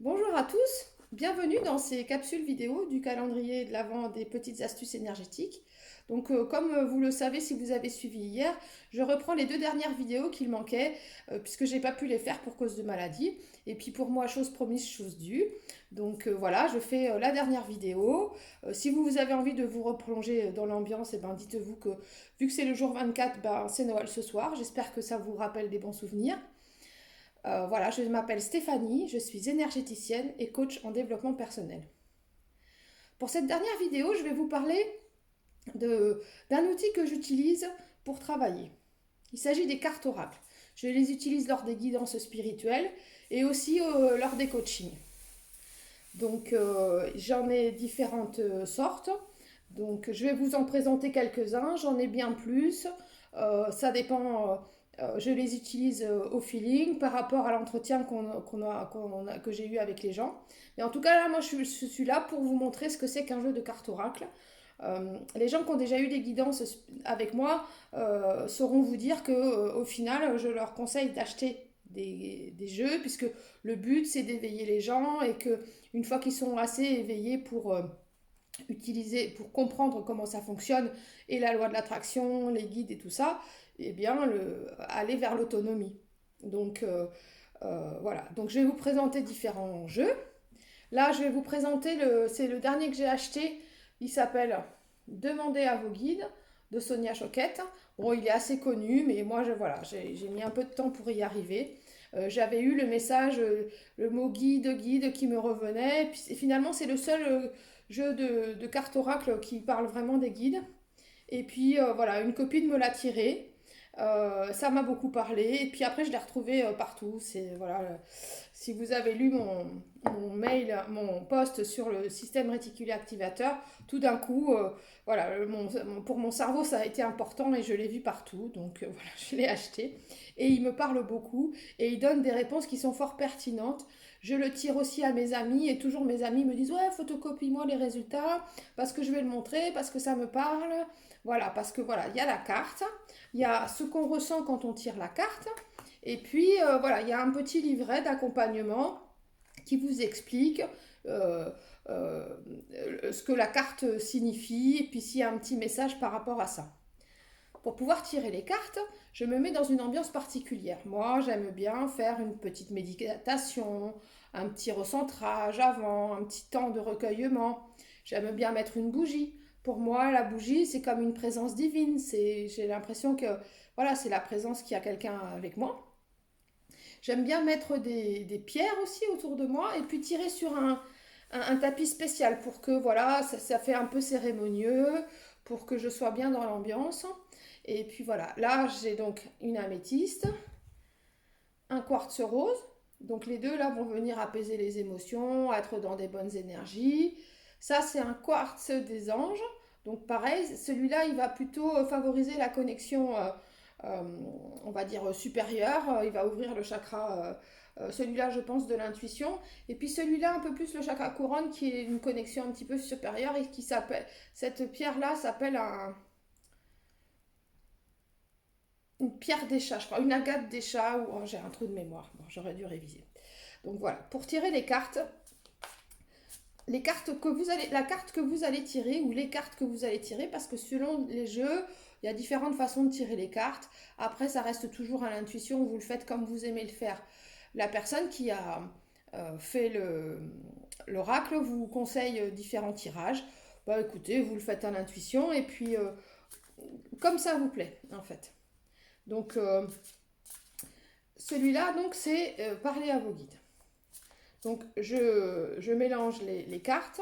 Bonjour à tous, bienvenue dans ces capsules vidéo du calendrier de l'Avent des petites astuces énergétiques. Comme vous le savez si vous avez suivi hier, je reprends les deux dernières vidéos qu'il manquait puisque j'ai pas pu les faire pour cause de maladie. Et puis pour moi, chose promise, chose due. Voilà, je fais la dernière vidéo. Si vous avez envie de vous replonger dans l'ambiance, eh ben, dites-vous que vu que c'est le jour 24, ben, c'est Noël ce soir. J'espère que ça vous rappelle des bons souvenirs. Voilà, je m'appelle Stéphanie, je suis énergéticienne et coach en développement personnel. Pour cette dernière vidéo, je vais vous parler d'un outil que j'utilise pour travailler. Il s'agit des cartes oracles. Je les utilise lors des guidances spirituelles et aussi lors des coachings. J'en ai différentes sortes. Donc, je vais vous en présenter quelques-uns. J'en ai bien plus. Ça dépend. Je les utilise au feeling par rapport à l'entretien que j'ai eu avec les gens. Mais en tout cas, là, moi, je suis là pour vous montrer ce que c'est qu'un jeu de cartes oracle. Les gens qui ont déjà eu des guidances avec moi sauront vous dire que au final, je leur conseille d'acheter des jeux puisque le but c'est d'éveiller les gens et que une fois qu'ils sont assez éveillés pour pour comprendre comment ça fonctionne et la loi de l'attraction, les guides et tout ça, eh bien aller vers l'autonomie. Voilà, donc je vais vous présenter différents jeux. Là, je vais vous présenter c'est le dernier que j'ai acheté. Il s'appelle Demandez à vos guides de Sonia Choquette. Bon, il est assez connu, mais moi, voilà, j'ai mis un peu de temps pour y arriver. J'avais eu le message, le mot guide qui me revenait. Et finalement, c'est le seul jeu de cartes oracle qui parle vraiment des guides. Et puis voilà, une copine me l'a tiré. Ça m'a beaucoup parlé. Et puis après, je l'ai retrouvé partout. C'est voilà, si vous avez lu mon mail, mon post sur le système réticulé activateur, tout d'un coup, voilà, pour mon cerveau, ça a été important et je l'ai vu partout. Voilà, je l'ai acheté. Et il me parle beaucoup et il donne des réponses qui sont fort pertinentes. Je le tire aussi à mes amis et toujours mes amis me disent ouais, photocopie-moi les résultats parce que je vais le montrer, parce que ça me parle. Voilà, parce que voilà, il y a la carte, il y a ce qu'on ressent quand on tire la carte, et puis voilà, il y a un petit livret d'accompagnement qui vous explique euh, euh, ce que la carte signifie, et puis s'il y a un petit message par rapport à ça. Pour pouvoir tirer les cartes, je me mets dans une ambiance particulière. Moi, j'aime bien faire une petite méditation, un petit recentrage avant, un petit temps de recueillement. J'aime bien mettre une bougie. Pour moi, la bougie, c'est comme une présence divine. J'ai l'impression que voilà, c'est la présence qu'il y a quelqu'un avec moi. J'aime bien mettre des pierres aussi autour de moi et puis tirer sur un tapis spécial pour que voilà, ça fait un peu cérémonieux, pour que je sois bien dans l'ambiance. Et puis voilà, là j'ai donc une améthyste, un quartz rose. Donc les deux là vont venir apaiser les émotions, être dans des bonnes énergies. Ça c'est un quartz des anges. Donc pareil, celui-là il va plutôt favoriser la connexion, euh, on va dire supérieure. Il va ouvrir le chakra. Celui-là, je pense, de l'intuition. Et puis celui-là, un peu plus le chakra couronne, qui est une connexion un petit peu supérieure et qui s'appelle. Cette pierre-là s'appelle une pierre des chats, je crois, une agate des chats, ou oh, j'ai un trou de mémoire, bon, j'aurais dû réviser. Donc voilà, pour tirer les cartes que vous allez, la carte que vous allez tirer ou les cartes que vous allez tirer, parce que selon les jeux, il y a différentes façons de tirer les cartes. Après, ça reste toujours à l'intuition, vous le faites comme vous aimez le faire. La personne qui a fait l'oracle vous conseille différents tirages. Bah écoutez, vous le faites à l'intuition et puis comme ça vous plaît en fait. Donc celui-là, donc, c'est parler à vos guides. Donc, je mélange les cartes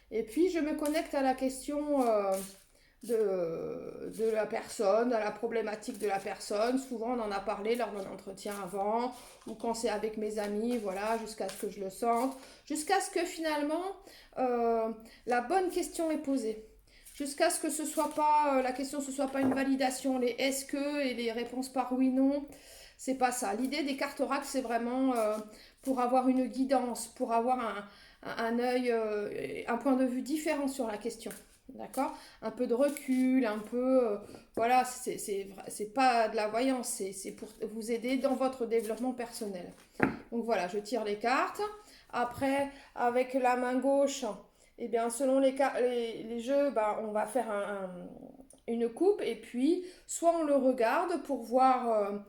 et puis je me connecte à la question de la personne, à la problématique de la personne. Souvent, on en a parlé lors d'un entretien avant ou quand c'est avec mes amis, voilà, jusqu'à ce que je le sente, jusqu'à ce que finalement la bonne question est posée. Jusqu'à ce que ce soit pas la question, ce soit pas une validation, les est-ce que et les réponses par oui non. C'est pas ça. L'idée des cartes oracles, c'est vraiment pour avoir une guidance, pour avoir un œil, un point de vue différent sur la question. D'accord? Un peu de recul, un peu... voilà, c'est pas de la voyance, c'est pour vous aider dans votre développement personnel. Donc voilà, je tire les cartes. Après, avec la main gauche, eh bien, selon les jeux, bah, on va faire une coupe et puis soit on le regarde pour voir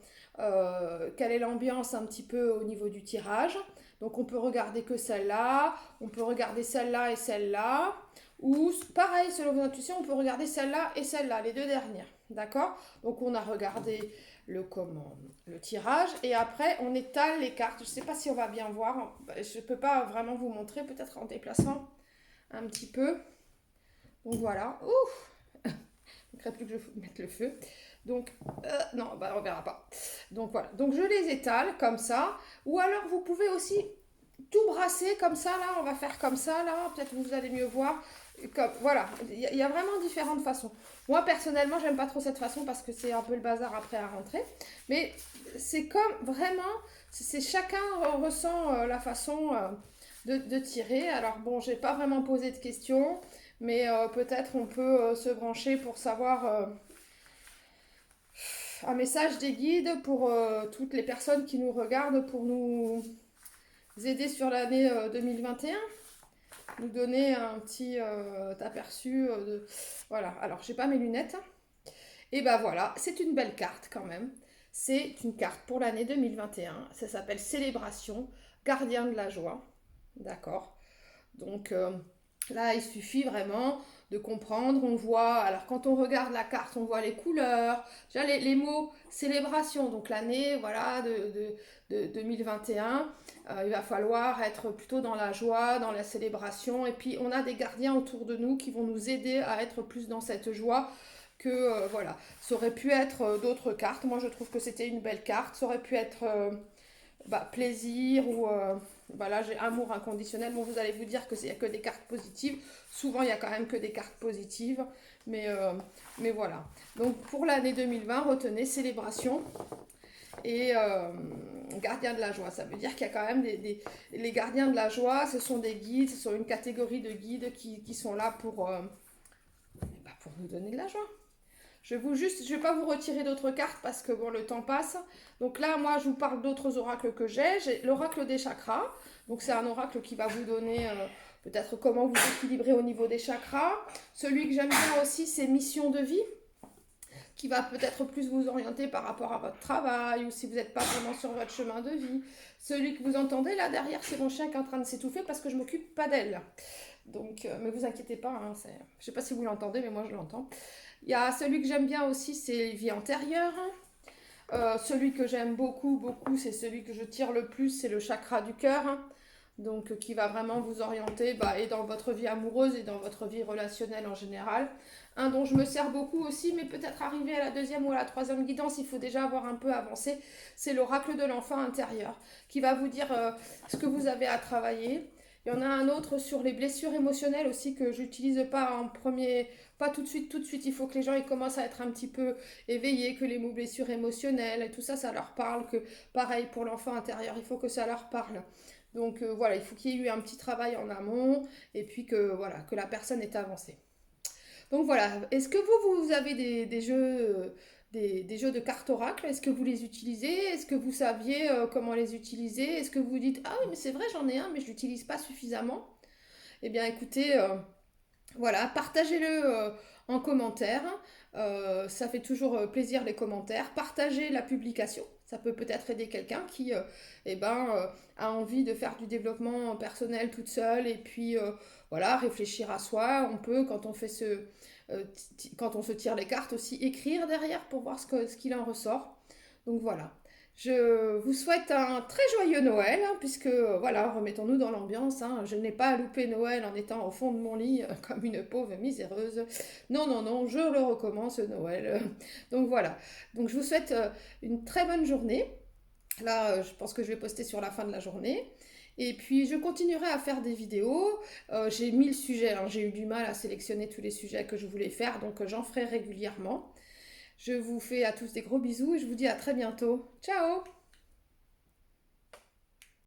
quelle est l'ambiance un petit peu au niveau du tirage. Donc on peut regarder que celle-là, on peut regarder celle-là et celle-là. Ou pareil, selon vos intuitions, on peut regarder celle-là et celle-là, les deux dernières. D'accord? Donc on a regardé le tirage et après on étale les cartes. Je ne sais pas si on va bien voir. Je ne peux pas vraiment vous montrer, peut-être en déplaçant un petit peu. Donc voilà. Ouh! Il ne faudrait plus que je mette le feu. Donc, non, bah, on verra pas. Donc voilà. Donc je les étale comme ça. Ou alors vous pouvez aussi tout brasser comme ça. Là, on va faire comme ça. Là, peut-être vous allez mieux voir. Comme, voilà. Il y a vraiment différentes façons. Moi, personnellement, j'aime pas trop cette façon parce que c'est un peu le bazar après à rentrer. Mais c'est comme vraiment, c'est chacun ressent la façon de tirer. Alors bon, j'ai pas vraiment posé de questions. Mais peut-être on peut se brancher pour savoir un message des guides pour toutes les personnes qui nous regardent pour nous aider sur l'année 2021, nous donner un petit aperçu de... Voilà, alors j'ai pas mes lunettes. Et ben voilà, c'est une belle carte quand même. C'est une carte pour l'année 2021. Ça s'appelle Célébration, gardien de la joie. D'accord. Donc là, il suffit vraiment de comprendre. On voit, alors quand on regarde la carte, on voit les couleurs, déjà les mots célébration, donc l'année voilà, de 2021. Il va falloir être plutôt dans la joie, dans la célébration. Et puis, on a des gardiens autour de nous qui vont nous aider à être plus dans cette joie que voilà. Ça aurait pu être d'autres cartes. Moi, je trouve que c'était une belle carte. Ça aurait pu être plaisir ou là j'ai amour inconditionnel. Bon, vous allez vous dire que c'est que des cartes positives. Souvent, il y a quand même que des cartes positives. Mais voilà. Donc, pour l'année 2020, retenez célébration et gardien de la joie. Ça veut dire qu'il y a quand même les gardiens de la joie, ce sont des guides, ce sont une catégorie de guides qui sont là pour nous donner de la joie. Je vais pas vous retirer d'autres cartes parce que bon, le temps passe. Donc là, moi, je vous parle d'autres oracles que j'ai. J'ai l'oracle des chakras. Donc c'est un oracle qui va vous donner peut-être comment vous équilibrer au niveau des chakras. Celui que j'aime bien aussi, c'est mission de vie, qui va peut-être plus vous orienter par rapport à votre travail ou si vous n'êtes pas vraiment sur votre chemin de vie. Celui que vous entendez là derrière, c'est mon chien qui est en train de s'étouffer parce que je m'occupe pas d'elle. Donc, mais vous inquiétez pas, hein, je sais pas si vous l'entendez, mais moi je l'entends. Il y a celui que j'aime bien aussi, c'est les vies antérieures. Celui que j'aime beaucoup, beaucoup, c'est celui que je tire le plus, c'est le chakra du cœur. Donc, qui va vraiment vous orienter et dans votre vie amoureuse et dans votre vie relationnelle en général. Un dont je me sers beaucoup aussi, mais peut-être arrivé à la deuxième ou à la troisième guidance, il faut déjà avoir un peu avancé. C'est l'oracle de l'enfant intérieur, qui va vous dire ce que vous avez à travailler. Il y en a un autre sur les blessures émotionnelles aussi que j'utilise pas en premier, pas tout de suite, tout de suite. Il faut que les gens ils commencent à être un petit peu éveillés, que les mots blessures émotionnelles et tout ça, ça leur parle. Que pareil pour l'enfant intérieur, il faut que ça leur parle. Donc voilà, il faut qu'il y ait eu un petit travail en amont et puis que la personne ait avancé. Donc voilà, est-ce que vous avez des jeux, des jeux de cartes oracle? Est-ce que vous les utilisez? Est-ce que vous saviez comment les utiliser? Est-ce que vous dites, ah oui, mais c'est vrai, j'en ai un, mais je ne l'utilise pas suffisamment? Eh bien écoutez, voilà, partagez-le en commentaire. Ça fait toujours plaisir les commentaires. Partagez la publication. Ça peut peut-être aider quelqu'un qui a envie de faire du développement personnel toute seule et puis voilà, réfléchir à soi. On peut, quand on se tire les cartes, aussi écrire derrière pour voir ce qu'il en ressort. Donc voilà. Je vous souhaite un très joyeux Noël, hein, puisque voilà, remettons-nous dans l'ambiance. Hein. Je n'ai pas loupé Noël en étant au fond de mon lit comme une pauvre miséreuse. Non, non, non, je le recommence Noël. Donc voilà. Donc je vous souhaite une très bonne journée. Là, je pense que je vais poster sur la fin de la journée. Et puis je continuerai à faire des vidéos. J'ai 1000 sujets, hein. J'ai eu du mal à sélectionner tous les sujets que je voulais faire, donc j'en ferai régulièrement. Je vous fais à tous des gros bisous et je vous dis à très bientôt. Ciao!